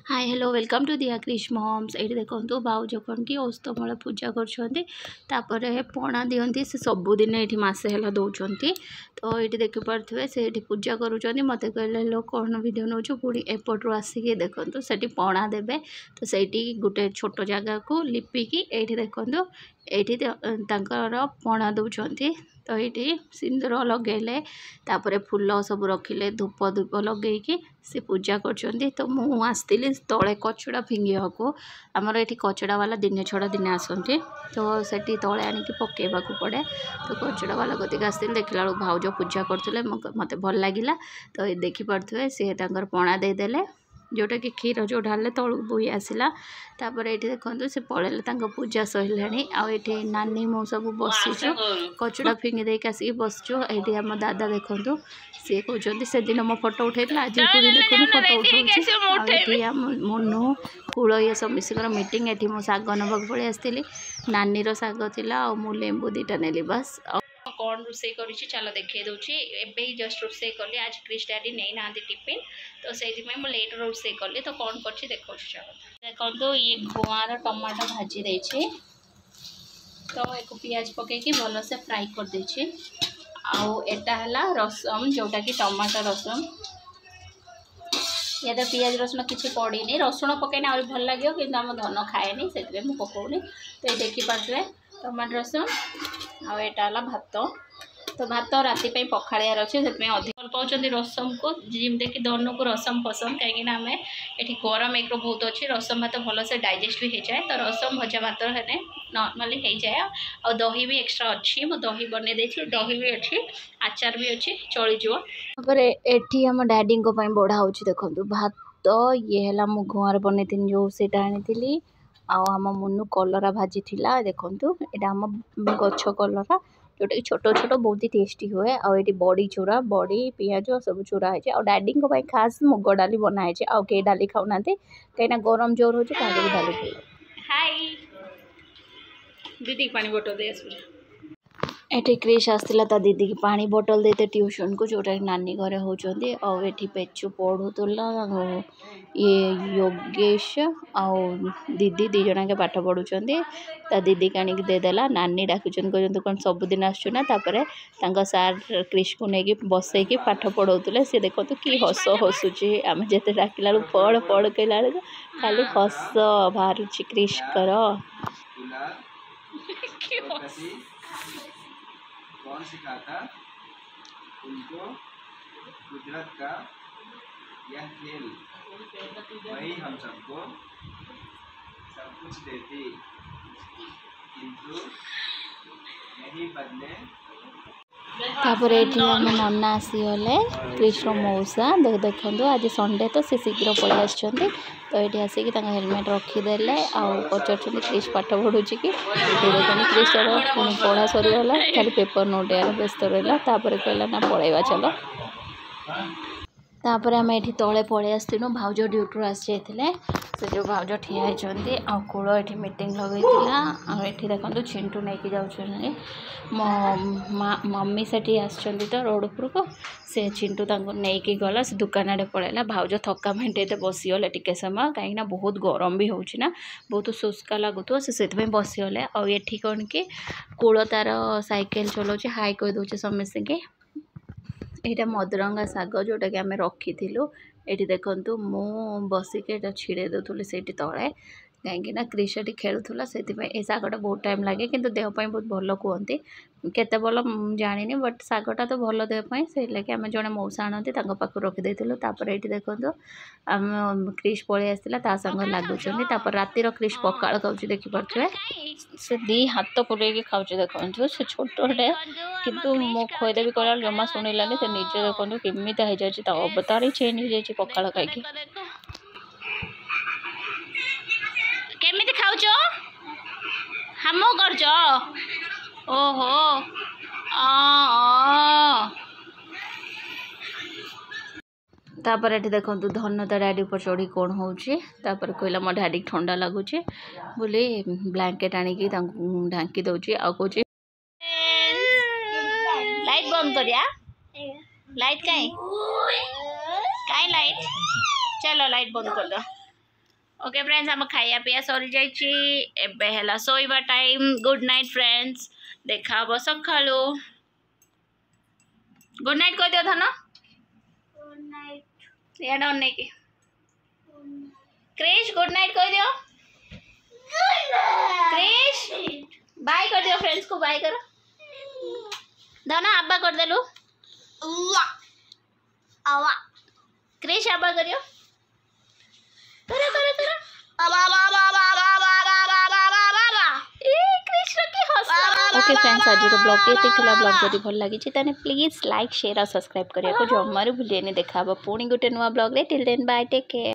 Hi hello welcome to दिया Krrish moms. ये देखो भाउज कौन कि अस्तमल पूजा कर पणा दिखती से सबुदिन ये मसे है दौरान। तो ये देखिपे से पूजा कर मत कहले लो कौन भिड नौ पुणी एपटू आसिक देखो से पणा देवे। तो से गोटे छोट जगह को लिपिकी ये देखो ये पणा दौरान। तो ये सिंदूर लगेले तापर फूल सब रखिले धूप धूप लगे से पूजा कर। तो मु आसती तले कचड़ा फिंगा को आमर ये कचड़ा वाला दिने छड़ा दिने आसती। तो से तले आणिक पकेवा पड़े। तो कचड़ा वाला कतिक आसती देखला भाउज पूजा करते मत भल लगे। तो देखिपे सी पणा देदेले जोटा कि क्षीर जो ढाले तलू बोई आसला। तापर ये देखो से पलैले पूजा सरला। आउ नानी मो सब बसीचु कचड़ा फिंगी देक आसिक बसचु। ये आम दादा देखो सी कहते से दिन मो फोटो उठे आज पूरी देखो फोटो उठाऊँ मनु कूल ये सब मिसिकर मीटिंग ये मो शाग नवाक पलि आसती। नानी शाग थिला मु लेंबू दीटा नेली बस। कौन रोसे कर चलो देखे दूसरी एवं जस्ट रोसे कली आज क्रिश डैडी नहीं ना टिफिन। तो से लेट रोसे कली। तो कौन कर देखो देखो ये गुआर टमाटो भाजी देछि। तो एक पियाज पकईकि भल से फ्राई कर देछि। आउ एटा हला रसम जोटा कि टमाटो रसम। या तो पियाज रसुण किसी पड़नी रसुण पकईने आ भल लगे कि आम धन खाएनी से पकाऊनी। तो ये देखिपे टमाटो रसम आटा भात। तो भात राति पखाड़ियार अच्छे से अधिक भल पाँच रसम को जमी कि धनु को रसम पसंद कहीं आम ये गरम एक बहुत अच्छी रसम भात भल से डाइजेस्ट भी हो जाए। तो रसम भजा भात है नॉर्मली हो जाए। और दही भी एक्स्ट्रा अच्छी मो दही बन दे दही भी अच्छी आचार भी अच्छी चलीजर। एटी आम डैडी बढ़ा हो देखो भात ये है मु गुआर बन जो से आनी आम मुनु कलरा भाजी थिला। देखो यहाँ आम गछ कलरा जोटा कि छोट छोट बहुत ही टेस्टी हुए। आउे बड़ी चूरा बड़ी पियाज सब चूरा है। डैडी खास मुग डाली बनाई आउ कई डाली खाऊना कहीं गरम जोर हो डाली। हाय दीदी पानी बोतल दे ये क्रिश आसला ता दीदी की पानी बोतल देते ट्यूशन को जोटा नानी घरे होती। आठी पेचू पढ़ुला ये योगेश आउ दीदी दी जन के पाठ पढ़ुं। ता दीदी का आनिक देदेला नानी डाकुन कहते कौन सबुदिन आसुना। सार क्रिश को लेकिन बसैकी पाठ पढ़ाऊे सी देखो कि हस हसुची आम जिते डाकला पढ़ पढ़ कहला खाली हस बाहर क्रिश कर। कौन सिखाता उनको कुदरत का यह खेल वही हम सबको सब कुछ देती किंतु नहीं बदले। तापर ये नना आसीगले कृष्ण मौसा देखो आज संडे तो सी शीघ्र पलि आसछन्ते। तो ये आसिक हेलमेट रखीदे आउ पचार क्रिश पाठ पढ़ु कि देखो क्रिश पुणी पढ़ा सरीगला खाली पेपर नोट यार व्यस्त रहा। कहला ना पलैया चलो। तापर आम ये तले पलि आसलु भाउज ड्यूटी आसी जाते से जो भाउज ठिया होती कूल ये मीटिंग लगे ये देखो चिंटू नहीं कि जाऊँ मो मम्मी से आसछन्ती तो रोड उपर को से चिंटू नहीं कि गला से दुकान आड़े पलैला। भाउज थका मेंटे बसीगले टिके समय कहीं बहुत गरम भी होना बहुत शुष्का लगुव से बसीगले। आउ ये कौन कि कूल तार साइकेल चलाऊँ हाई कह दूचे समस्त के। यहाँ मदरंगा शाग जोटा कि आम रखी ये देखु मु बसिक छिड़े दूली से तले कहीं क्रिश खेलुला से शागटा बहुत टाइम लगे कि देहपाई बहुत भल कहते केते भल जानी बट शागटा तो भल देहपाई से लगे आम जड़े मौसा आणती पाख रखीदे। ये देखो आम क्रिश पलि आसला संग लगुच। रातिर क्रिश पखाड़ खाऊँ देखिपे से दी हाथ पुरे खाऊँ देखो से छोटे किंतु मो खोईदे भी कहला जमा शुणिलानी से निजे देखो केमी हो जाए अवतार ही चेंज हो जाए पखाड़ खाई। केमिति खाऊच हमो करछ ओहो तापर ये देखो धन ता डैडी ऊपर चढ़ी कौन हो कहला मो डैडी ठंडा लगुच बोली ब्लैंकेट आनिकी ढांकी दौची आ कह लाइट बंद करिया लाइट कहीं लाइट चलो लाइट बंद कर दो। ओके फ्रेंड्स हम खाया पिया सरी जाइए Showa time good night friends देखा हम सकालू गुड नाइट कह दियो धन या डन नहीं कि क्रिश गुड नाइट कह दियो क्रिश बाय कर दियो फ्रेंड्स को बाय करो धन आबा कर देलु क्रिश आबा करियो करो करो करो ओके फ्रेंड्स आज ब्लॉग ये ब्लॉग जब भल लगी ताने प्लीज लाइक शेयर और सब्सक्राइब करिया को जमारू भूलिए देखा पुणी गोटे नुआ ब्लॉग रे till then bye take care.